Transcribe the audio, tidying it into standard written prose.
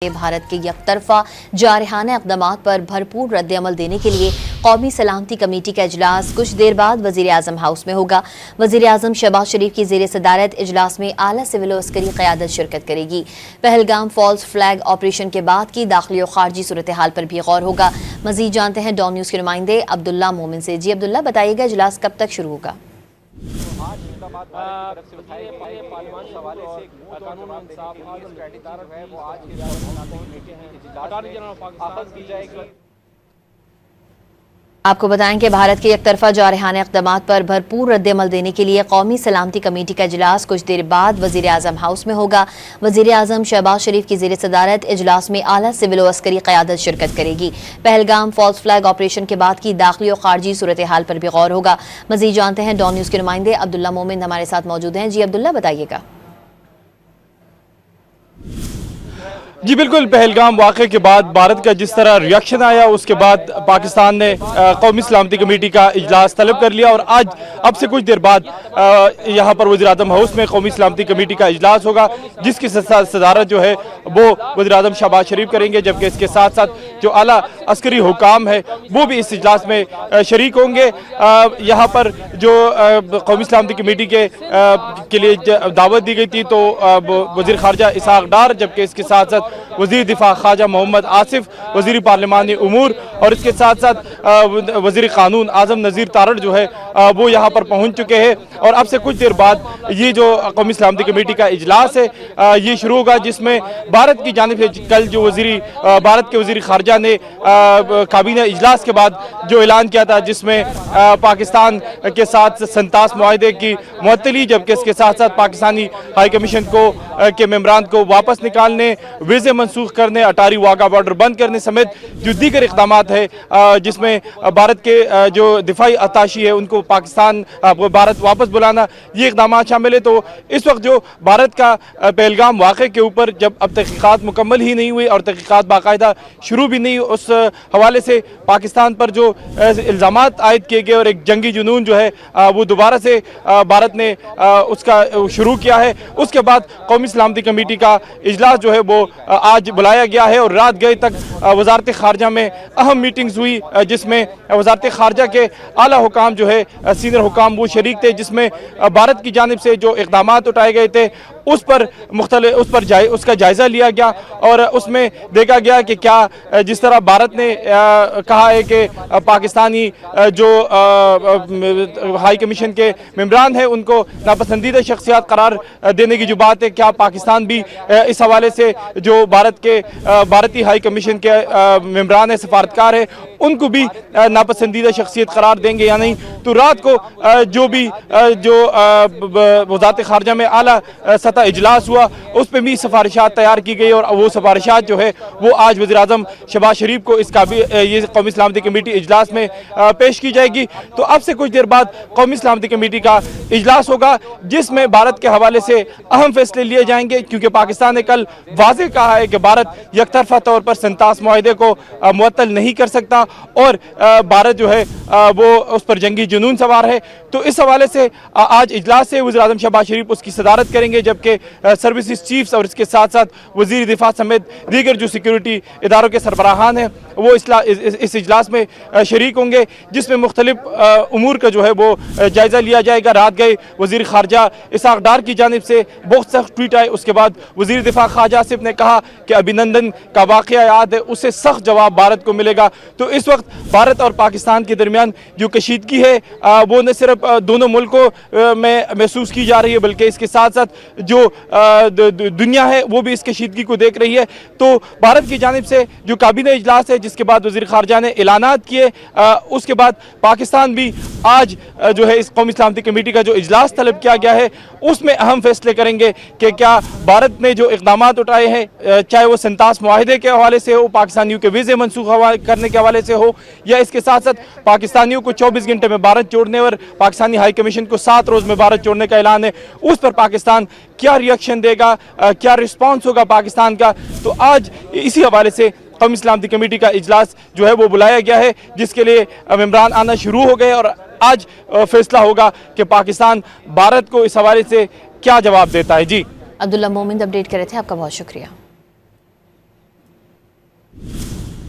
भारत के यकतरफा जारहाना इक़दामात पर भरपूर रद्द-ए-अमल देने के लिए कौमी सलामती कमेटी का इजलास कुछ देर बाद वज़ीर-ए-आज़म हाउस में होगा। वज़ीर-ए-आज़म शहबाज शरीफ की ज़ेर सदारत इजलास में आला सिविल व अस्करी क़यादत शिरकत करेगी। पहलगाम फॉल्स फ्लैग ऑपरेशन के बाद की दाखिली और खारजी सूरत हाल पर भी गौर होगा। मज़ीद जानते हैं डॉन न्यूज़ के नुमाइंदे अब्दुल्ला मोमिन से। जी अब्दुल्ला, बताइएगा इजलास कब तक शुरू होगा? आपको बताएं कि भारत के एकतरफा जारहाना इक़दामात पर भरपूर रद्द-ए-अमल देने के लिए कौमी सलामती कमेटी का इजलास कुछ देर बाद वज़ीर-ए-आज़म हाउस में होगा। वज़ीर-ए-आज़म शहबाज शरीफ की ज़ेर सदारत इजलास में आला सिविल व अस्करी क़यादत शिरकत करेगी। पहलगाम फॉल्स फ्लैग ऑपरेशन के बाद की दाखिली और खारजी सूरत हाल पर भी गौर होगा। मज़ीद जानते हैं डॉन न्यूज़ के नुमाइंदे अब्दुल्ला मोमिन हमारे साथ मौजूद हैं। जी अब्दुल्ला, बताइएगा। जी बिल्कुल, पहलगाम वाक़े के बाद भारत का जिस तरह रिएक्शन आया, उसके बाद पाकिस्तान ने कौमी सलामती कमेटी का इजलास तलब कर लिया और आज अब से कुछ देर बाद यहाँ पर वज़ीर-ए-आज़म हाउस में कौमी सलामती कमेटी का इजलास होगा, जिसकी सदारत जो है वो वज़ीर-ए-आज़म शहबाज शरीफ करेंगे, जबकि इसके साथ साथ जो आला अस्करी हुकाम है वो भी इस इजलास में शरीक होंगे। यहाँ पर जो कौमी सलामती कमेटी के लिए दावत दी गई थी तो वज़ीर ख़ारजा इसहाक़ डार, जबकि इसके साथ साथ वज़ीर दिफा ख्वाजा मोहम्मद आसिफ, वज़ीर पार्लिमानी उमूर और इसके साथ साथ वज़ीर क़ानून आज़म नज़ीर तारड़ जो है वो यहाँ पर पहुँच चुके हैं। और अब से कुछ देर बाद ये जो कौमी सलामती कमेटी का इजलास है ये शुरू होगा, जिसमें भारत की जानिब से कल जो भारत के वज़ीर ख़ारजा ने काबीना इजलास के बाद जो ऐलान किया था, जिसमें पाकिस्तान के साथ 37 मुआहदे की मुअत्तली, जबकि इसके साथ साथ पाकिस्तानी हाई कमीशन के मेम्बरान को वापस निकालने, वीज़े मनसूख करने, अटारी वाघा बॉर्डर बंद करने समेत जो दीगर इक़दामात है, जिसमें भारत के जो दिफाई अताशी है उनको पाकिस्तान भारत वापस बुलाना, ये इक़दामात शामिल है। तो इस वक्त जो भारत का पहलगाम वाक़े के ऊपर जब अब तहक़ीक़ात मुकम्मल ही नहीं हुई और तहक़ीक़ात बाकायदा शुरू भी नहीं, उस हवाले से पाकिस्तान पर जो इल्ज़ामात आयद किए गए और एक जंगी जुनून जो है वो दोबारा से भारत ने उसका शुरू किया है। उसके बाद कौमी सलामती कमेटी का इजलास जो है वो आज बुलाया गया है और रात गए तक वज़ारत ख़ारजा में अहम मीटिंग्स हुई, जिसमें वज़ारत ख़ारजा के आला हुकाम जो है सीनियर हुकाम वो शरीक थे, जिसमें भारत की जानिब से जो इक़दामात उठाए गए थे उसका जायज़ा लिया गया और उसमें देखा गया कि क्या जिस तरह भारत ने कहा है कि पाकिस्तानी जो हाई कमीशन के मेम्बरान हैं उनको नापसंदीदा शख्सियात करार देने की जो बात है, क्या पाकिस्तान भी इस हवाले से जो भारतीय हाई कमीशन के मेम्बरान है, सफारतकार है, उनको भी नापसंदीदा शख्सियत करार देंगे या नहीं। तो रात को जो वज़ारत ख़ारजा में आला सतह इजलास हुआ, उस पर भी सिफारिशात तैयार की गई और वो सिफारिशात जो है वो आज वज़ीर-ए-आज़म शहबाज शरीफ को ये कौमी सलामती कमेटी इजलास में पेश की जाएगी। तो अब से कुछ देर बाद कौमी सलामती कमेटी का इजलास होगा, जिसमें भारत के हवाले से अहम फैसले लिए जाएंगे, क्योंकि पाकिस्तान ने कल वाज़ेह कहा है कि भारत यकतरफा तौर पर 37 मुआहदे को मुअत्तल नहीं कर सकता और भारत जो है वो उस पर जंगी जुनून सवार है। तो इस हवाले से आज इजलास से वज़ीर-ए-आज़म शहबाज शरीफ उसकी सदारत करेंगे, जबकि सर्विसेज चीफ्स और इसके साथ साथ वज़ीर दिफा समेत दीगर जो सिक्योरिटी इदारों के सरबराहान हैं वो इस इजलास में शरीक होंगे, जिसमें मुख्तलिफ उमूर का जो है वो जायज़ा लिया जाएगा। रात गए वज़ीर ख़ारजा इसहाक़ डार की जानिब से बहुत सख्त ट्वीट आए, उसके बाद वज़ीर दिफा ख्वाजा आसिफ ने कहा कि अभिनंदन का वाक़या याद है, उससे सख्त जवाब भारत को मिलेगा। तो इस वक्त भारत और पाकिस्तान के दरमियान जो कशीदगी है वो न सिर्फ दोनों मुल्कों में महसूस की जा रही है, बल्कि इसके साथ साथ जो दुनिया है वो भी इस कशीदगी को देख रही है। तो भारत की जानिब से जो काबीना इजलास है, जिसके बाद वज़ीर ख़ारजा ने ऐलानात किए, उसके बाद पाकिस्तान भी आज जो है इस कौमी सलामती कमेटी का जो इजलास तलब किया गया है उसमें अहम फैसले करेंगे कि क्या भारत ने जो इक़दामात उठाए हैं, चाहे वो 37 मुआहदे के हवाले से हो, पाकिस्तानियों के वीज़े मनसूख करने के हवाले से हो, या इसके साथ साथ पाकिस्तानियों को 24 घंटे में भारत छोड़ने और पाकिस्तानी हाई कमीशन को 7 रोज़ में भारत छोड़ने का ऐलान है, उस पर पाकिस्तान क्या रिएक्शन देगा, क्या रिस्पॉन्स होगा पाकिस्तान का। तो आज इसी हवाले से कौमी सलामती कमेटी का इजलास जो है वो बुलाया गया है, जिसके लिए मेम्बरान आना शुरू हो गए और आज फैसला होगा कि पाकिस्तान भारत को इस हवाले से क्या जवाब देता है। जी अब्दुल्ला मोमिन अपडेट कर रहे थे, आपका बहुत शुक्रिया।